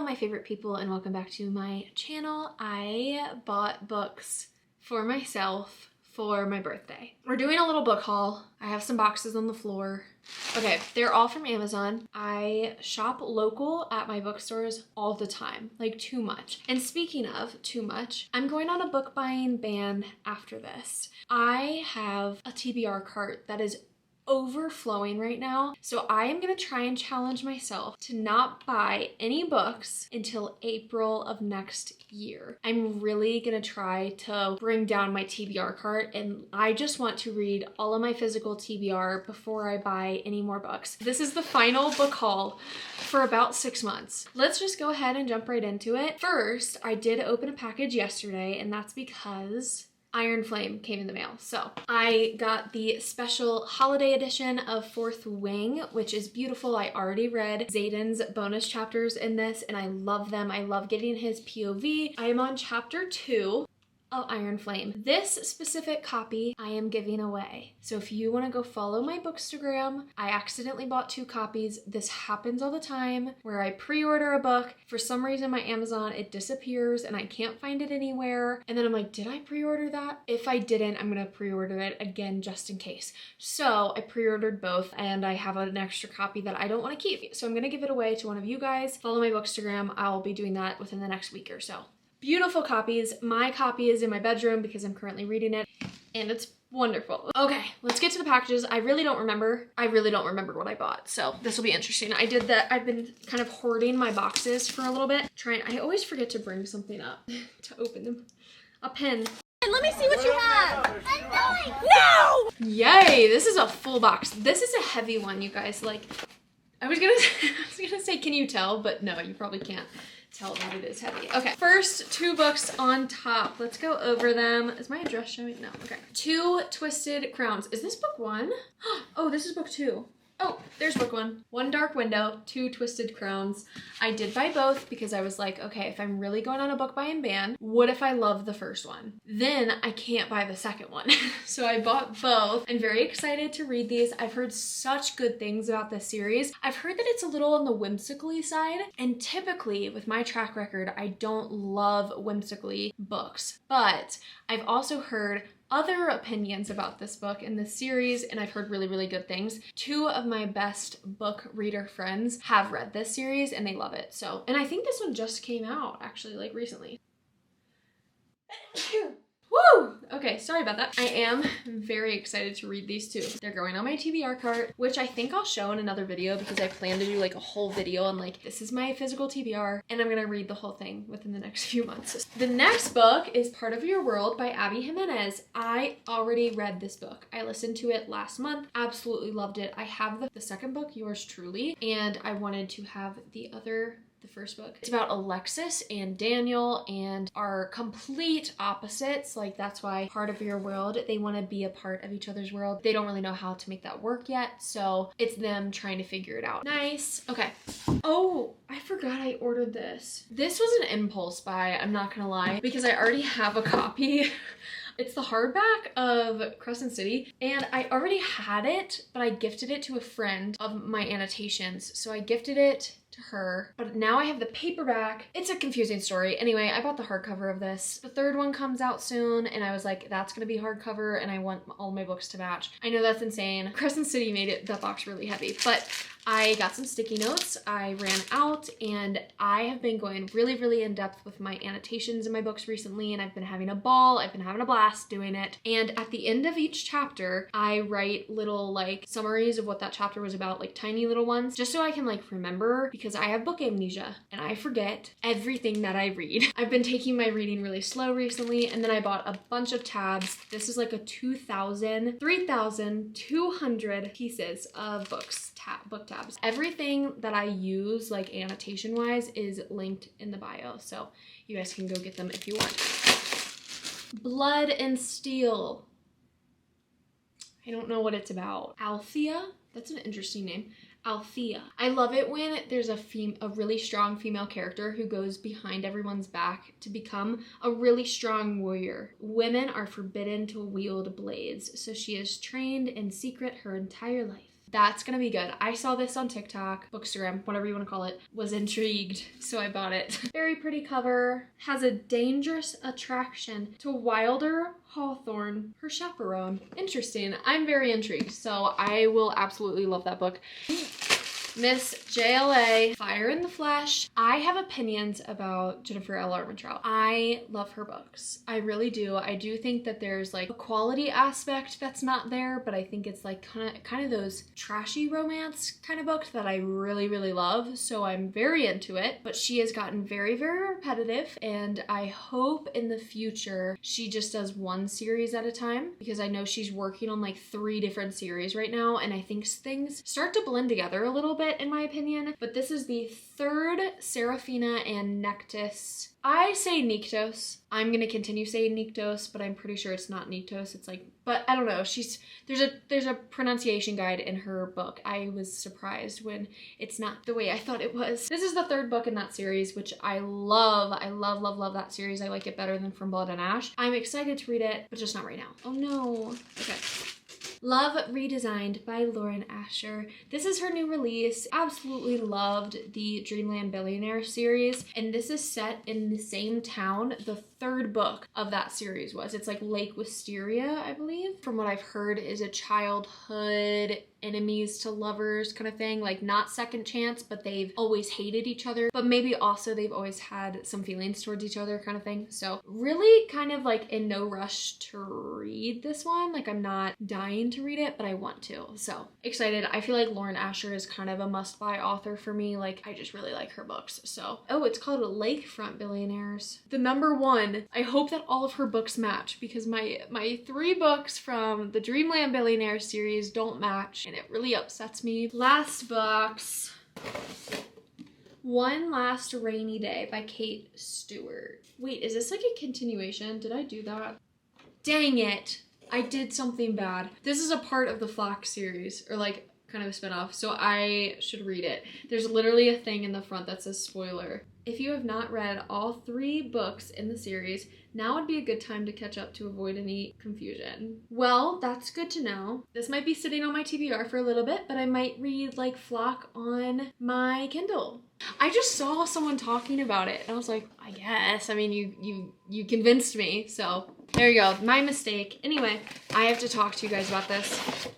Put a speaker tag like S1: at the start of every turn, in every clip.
S1: Hello, my favorite people, and welcome back to my channel. I bought books for myself for my birthday. We're doing a little book haul. I have some boxes on the floor. Okay, they're all from Amazon. I shop local at my bookstores all the time, like too much. And speaking of too much, I'm going on a book buying ban after this. I have a TBR cart that is overflowing right now. So I am gonna try and challenge myself to not buy any books until April of next year. I'm really gonna try to bring down my TBR cart, and I just want to read all of my physical TBR before I buy any more books. This is the final book haul for about 6 months. Let's just go ahead and jump right into it. First, I did open a package yesterday, and that's because Iron Flame came in the mail. So I got the special holiday edition of Fourth Wing, which is beautiful. I already read Zayden's bonus chapters in this and I love them. I love getting his POV. I am on chapter 2 of Iron Flame. This specific copy I am giving away. So if you want to go follow my bookstagram, I accidentally bought 2 copies. This happens all the time where I pre-order a book. For some reason my Amazon, it disappears and I can't find it anywhere. And then I'm like, did I pre-order that? If I didn't, I'm gonna pre-order it again just in case. So I pre-ordered both and I have an extra copy that I don't want to keep. So I'm gonna give it away to one of you guys. Follow my bookstagram. I'll be doing that within the next week or so. Beautiful copies. My copy is in my bedroom because I'm currently reading it and it's wonderful. Okay, let's get to the packages. I really don't remember what I bought, so this will be interesting. I did that. I've been kind of hoarding my boxes for a little bit. I always forget to bring something up to open them. A pen.
S2: And let me see what you have.
S1: No! Yay, this is a full box. This is a heavy one, you guys. Like, I was gonna say, can you tell? But no, you probably can't tell that it is heavy. Okay, first 2 books on top. Let's go over them. Is my address showing? No, okay. 2 Twisted Crowns. Is this book 1? Oh, this is book 2. Oh, there's book 1. 1 Dark Window, 2 Twisted Crowns. I did buy both because I was like, okay, if I'm really going on a book buying ban, what if I love the first one? Then I can't buy the second one. So I bought both. I'm very excited to read these. I've heard such good things about this series. I've heard that it's a little on the whimsically side, and typically with my track record, I don't love whimsically books, but I've also heard other opinions about this book in this series, and I've heard really, really good things. 2 of my best book reader friends have read this series and they love it. So, and I think this one just came out actually, like recently. Woo! Okay, sorry about that. I am very excited to read these 2. They're going on my TBR cart, which I think I'll show in another video because I plan to do like a whole video on like, this is my physical TBR, and I'm gonna read the whole thing within the next few months. The next book is Part of Your World by Abby Jimenez. I already read this book. I listened to it last month, absolutely loved it. I have the second book, Yours Truly, and I wanted to have the first book. It's about Alexis and Daniel and are complete opposites. Like, that's why Part of Your World, they want to be a part of each other's world. They don't really know how to make that work yet, so it's them trying to figure it out. Nice. Okay. Oh, I forgot I ordered this. This was an impulse buy, I'm not gonna lie, because I already have a copy. It's the hardback of Crescent City, and I already had it, but I gifted it to a friend of my annotations. So I gifted it to her, but now I have the paperback. It's a confusing story. Anyway, I bought the hardcover of this. The 3rd one comes out soon, and I was like, that's gonna be hardcover, and I want all my books to match. I know that's insane. Crescent City made that box really heavy, but I got some sticky notes. I ran out, and I have been going really, really in depth with my annotations in my books recently, and I've been having a ball. I've been having a blast doing it. And at the end of each chapter, I write little like summaries of what that chapter was about, like tiny little ones, just so I can like remember, because I have book amnesia and I forget everything that I read. I've been taking my reading really slow recently, and then I bought a bunch of tabs. This is like a 3,200 pieces of books, book tabs. Everything that I use like annotation wise is linked in the bio, so you guys can go get them if you want. Blood and Steel. I don't know what it's about. Althea? That's an interesting name. Althea. I love it when there's a really strong female character who goes behind everyone's back to become a really strong warrior. Women are forbidden to wield blades, so she is trained in secret her entire life. That's gonna be good. I saw this on TikTok, Bookstagram, whatever you want to call it, was intrigued, so I bought it. Very pretty cover. Has a dangerous attraction to Wilder Hawthorne, her chaperone. Interesting. I'm very intrigued, so I will absolutely love that book. Miss JLA, Fire in the Flesh. I have opinions about Jennifer L. Armentrout. I love her books. I really do. I do think that there's like a quality aspect that's not there, but I think it's like kind of those trashy romance kind of books that I really, really love. So I'm very into it, but she has gotten very, very repetitive, and I hope in the future she just does one series at a time, because I know she's working on like 3 different series right now, and I think things start to blend together a little bit in my opinion. But this is the 3rd Serafina and Nectus. I say Nyctos. I'm gonna continue saying Nyctos, but I'm pretty sure it's not Nyctos. It's like, but I don't know. There's a pronunciation guide in her book. I was surprised when it's not the way I thought it was. This is the 3rd book in that series, which I love. I love, love, love that series. I like it better than From Blood and Ash. I'm excited to read it, but just not right now. Oh no. Okay. Love Redesigned by Lauren Asher. This is her new release. Absolutely loved the Dreamland Billionaire series, and this is set in the same town the 3rd book of that series was. It's like Lake Wisteria, I believe. From what I've heard is a childhood enemies to lovers kind of thing, like not second chance, but they've always hated each other, but maybe also they've always had some feelings towards each other kind of thing. So really kind of like in no rush to read this one. Like I'm not dying to read it, but I want to. So excited. I feel like Lauren Asher is kind of a must-buy author for me. Like I just really like her books. So, oh, it's called Lakefront Billionaires. The number 1. I hope that all of her books match, because my 3 books from the Dreamland Billionaire series don't match, and it really upsets me. Last box. One Last Rainy Day by Kate Stewart. Wait, is this like a continuation? Did I do that? Dang it. I did something bad. This is a part of the Flock series, or like kind of a spinoff, so I should read it. There's literally a thing in the front that says spoiler. If you have not read all 3 books in the series, now would be a good time to catch up to avoid any confusion. Well, that's good to know. This might be sitting on my TBR for a little bit, but I might read like Flock on my Kindle. I just saw someone talking about it and I was like, I guess. I mean, you convinced me, so there you go. My mistake. Anyway, I have to talk to you guys about this.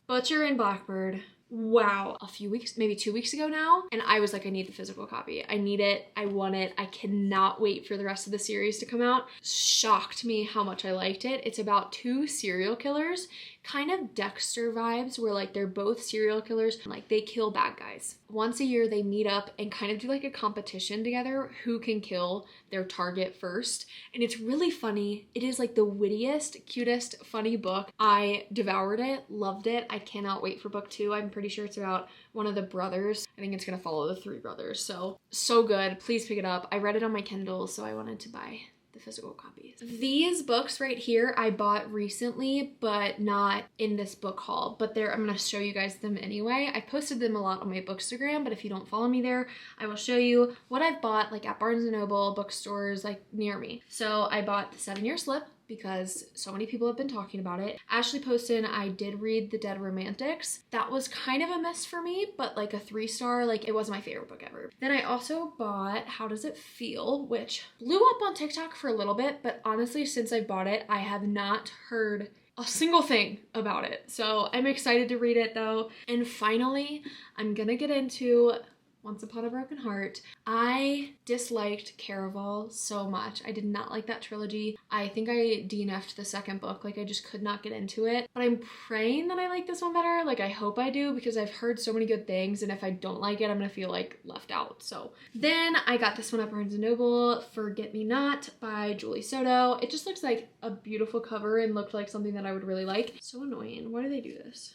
S1: Butcher and Blackbird. Wow, a few weeks, maybe 2 weeks ago now, and I was like, I need the physical copy. I need it. I want it. I cannot wait for the rest of the series to come out. Shocked me how much I liked it. It's about 2 serial killers, kind of Dexter vibes, where like they're both serial killers, like they kill bad guys. Once a year they meet up and kind of do like a competition together, who can kill their target first. And it's really funny. It is like the wittiest, cutest, funny book. I devoured it, loved it. I cannot wait for book 2. I'm pretty sure it's about one of the brothers. I think it's gonna follow the 3 brothers. So good. Please pick it up. I read it on my Kindle, so I wanted to buy the physical copies. These books right here I bought recently, but not in this book haul, but I'm gonna show you guys them anyway. I posted them a lot on my Bookstagram, but if you don't follow me there, I will show you what I've bought like at Barnes & Noble, bookstores like near me. So I bought the 7-Year Slip, because so many people have been talking about it. Ashley posted I did read The Dead Romantics. That was kind of a miss for me, but like a 3-star, like it was my favorite book ever. Then I also bought How Does It Feel, which blew up on TikTok for a little bit, but honestly, since I bought it, I have not heard a single thing about it. So I'm excited to read it though. And finally, I'm gonna get into Once Upon a Broken Heart. I disliked Caraval so much. I did not like that trilogy. I think I DNF'd the 2nd book. Like I just could not get into it. But I'm praying that I like this one better. Like I hope I do, because I've heard so many good things, and if I don't like it, I'm gonna feel like left out. So then I got this one at Barnes & Noble, Forget Me Not by Julie Soto. It just looks like a beautiful cover and looked like something that I would really like. So annoying. Why do they do this?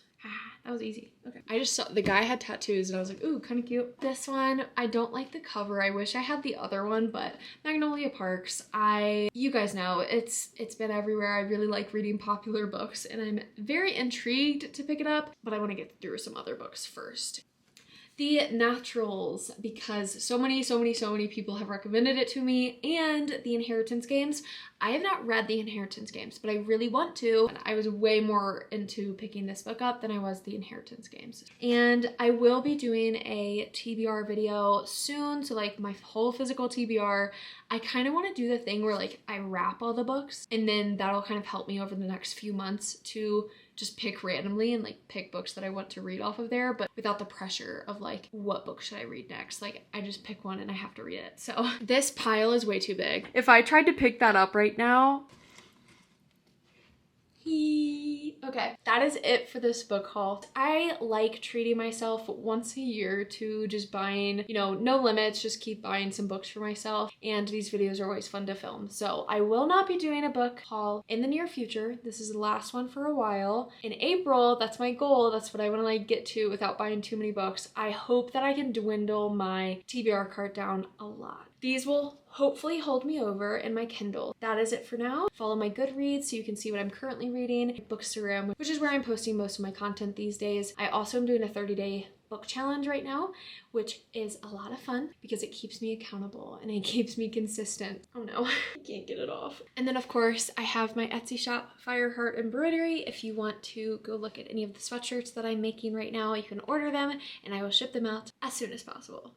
S1: That was easy. Okay. I just saw the guy had tattoos and I was like, ooh, kind of cute. This one, I don't like the cover. I wish I had the other one, but Magnolia Parks, you guys know, it's been everywhere. I really like reading popular books and I'm very intrigued to pick it up, but I want to get through some other books first. The Naturals, because so many people have recommended it to me, and the Inheritance Games. I have not read the Inheritance Games, but I really want to. I was way more into picking this book up than I was the Inheritance Games. And I will be doing a TBR video soon, so like my whole physical TBR. I kind of want to do the thing where like I wrap all the books, and then that'll kind of help me over the next few months to just pick randomly and like pick books that I want to read off of there, but without the pressure of like, what book should I read next? Like, I just pick one and I have to read it. So this pile is way too big. If I tried to pick that up right now, okay, that is it for this book haul. I like treating myself once a year to just buying, you know, no limits, just keep buying some books for myself, and these videos are always fun to film. So I will not be doing a book haul in the near future. This is the last one for a while. In April, that's my goal. That's what I want to like get to without buying too many books. I hope that I can dwindle my TBR cart down a lot. These will hopefully hold me over in my Kindle. That is it for now. Follow my Goodreads so you can see what I'm currently reading. Bookstagram, which is where I'm posting most of my content these days. I also am doing a 30-day book challenge right now, which is a lot of fun because it keeps me accountable and it keeps me consistent. Oh no, I can't get it off. And then of course I have my Etsy shop, Fireheart Embroidery. If you want to go look at any of the sweatshirts that I'm making right now, you can order them and I will ship them out as soon as possible.